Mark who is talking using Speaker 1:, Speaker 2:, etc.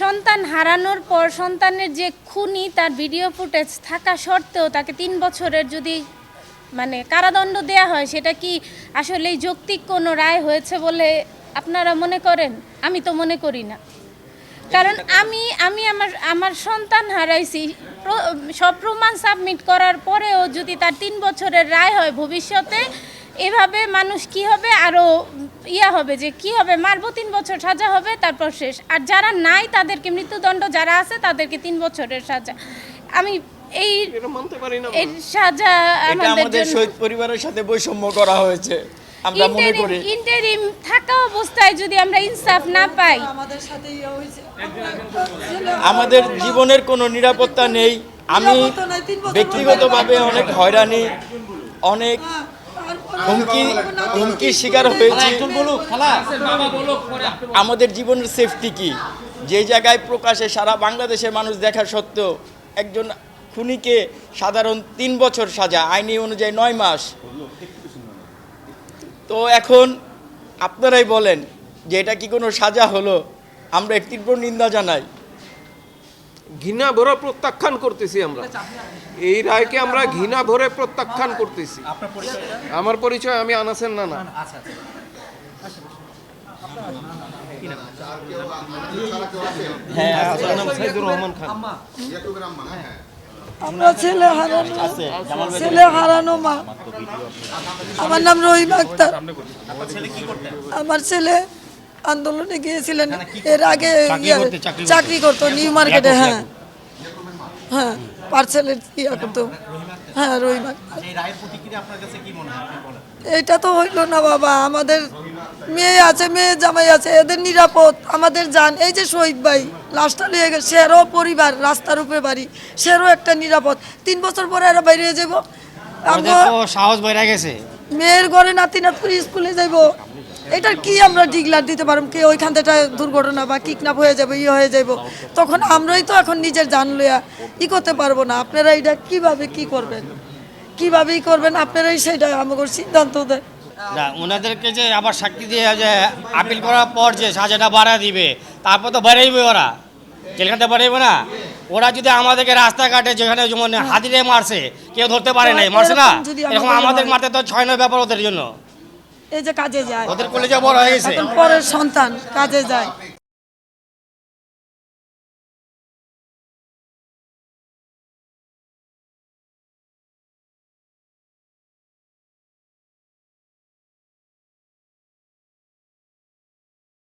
Speaker 1: সন্তান হারানোর পর সন্তানের যে খুনি তার ভিডিও ফুটেজ থাকা সত্ত্বেও তাকে 3 বছরের যদি মানে কারাদণ্ড দেয়া হয়, সেটা কি আসলেই যৌক্তিক কোনো রায় হয়েছে বলে আপনারা মনে করেন? আমি তো মনে করি না। কারণ আমি আমি আমার আমার সন্তান হারাইছি, সব প্রমাণ সাবমিট করার পরেও যদি তার 3 বছরের রায় হয়, ভবিষ্যতে এভাবে মানুষ কি হবে, আরও হবে যে কি হবে, মারবো 3 বছর সাজা হবে, তারপর শেষ। আর যারা নাই তাদেরকে মৃত্যুদণ্ড, যারা আছে তাদেরকে 3 বছরের সাজা। আমি এই
Speaker 2: মানতে পারি না।
Speaker 1: এই সাজা
Speaker 3: আমাদের শহীদ পরিবারের সাথে বৈষম্য করা হয়েছে আমরা মনে করি।
Speaker 1: ইন্টারিম থাকা অবস্থায় যদি আমরা ইনসাফ না পাই,
Speaker 3: আমাদের জীবনের কোনো নিরাপত্তা নেই। আমি ব্যক্তিগতভাবে অনেক হয়রানি, অনেক হুমকির শিকার হয়েছি। আমাদের জীবনের সেফটি কি, যে জায়গায় প্রকাশে সারা বাংলাদেশের মানুষ দেখা সত্ত্বেও একজন খুনিকে সাধারণ 3 বছর সাজা, আইনি অনুযায়ী 9 মাস। তো এখন আপনারাই বলেন যে এটা কি কোনো সাজা হলো? আমরা এর তীব্র নিন্দা জানাই,
Speaker 2: ঘৃণা ভরে প্রত্যাখ্যান করতেছি। আমরা এই রায়কে আমরা ঘৃণা ভরে প্রত্যাখ্যান করতেছি। আমার পরিচয় আমি আনাসের নানা। রহমান খান।
Speaker 4: আমরা ছেলে হারানো মা। আমার নাম রহিম আক্তার। আমার ছেলে আন্দোলনে গিয়েছিলেন, এর আগে চাকরি করতো নিউ মার্কেটে। হ্যাঁ হ্যাঁ, পার্সেলের ইয়া করতো। হ্যাঁ, রহিম আক্তার। এটা তো হইলো না বাবা। আমাদের মেয়ে আছে, মেয়ে জামাই আছে, এদের নিরাপদ আমাদের জান। এই যে শহীদ ভাই লাশটা নিয়ে গেছে, সেরও পরিবার, রাস্তার উপরে বাড়ি, সেরও একটা নিরাপদ। 3 বছর পরে এরা বাইরে যাব,
Speaker 5: সাহস বাইরে গেছে।
Speaker 4: মেয়ের ঘরে নাতি নাতনি স্কুলে যাব, এটার কি আমরা ডিগলার দিতে পারব? কি ওইখান থেকে দুর্ঘটনা বা কিডন্যাপ হয়ে যাবে, হয়ে যাব, তখন আমরাই তো এখন নিজের জান লইয়া করতে পারবো না। আপনারা এটা কিভাবে কি করবেন, কিভাবেই করবেন আপনারাই সেটা আমাকে সিদ্ধান্ত দেয়।
Speaker 5: ওনাদেরকে যে আবার সাক্ষী দিয়ে যে আপিল করার পর যে সাজাটা বাড়া দিবে, তারপর তো বাড়াইবে, ওরা জেলখানতে বাড়াইবে না। ওরা যদি আমাদেরকে রাস্তাঘাটে যেখানে যেমন হাতিরে মারছে, কেউ ধরতে পারে নাই, মারছে না, এরকম আমাদের মারতে তো 6-9 ব্যাপার ওদের জন্য।
Speaker 4: এই যে কাজে যায়,
Speaker 5: ওদের কলেজে বড় হয়ে গেছে,
Speaker 4: পরের সন্তান কাজে যায়।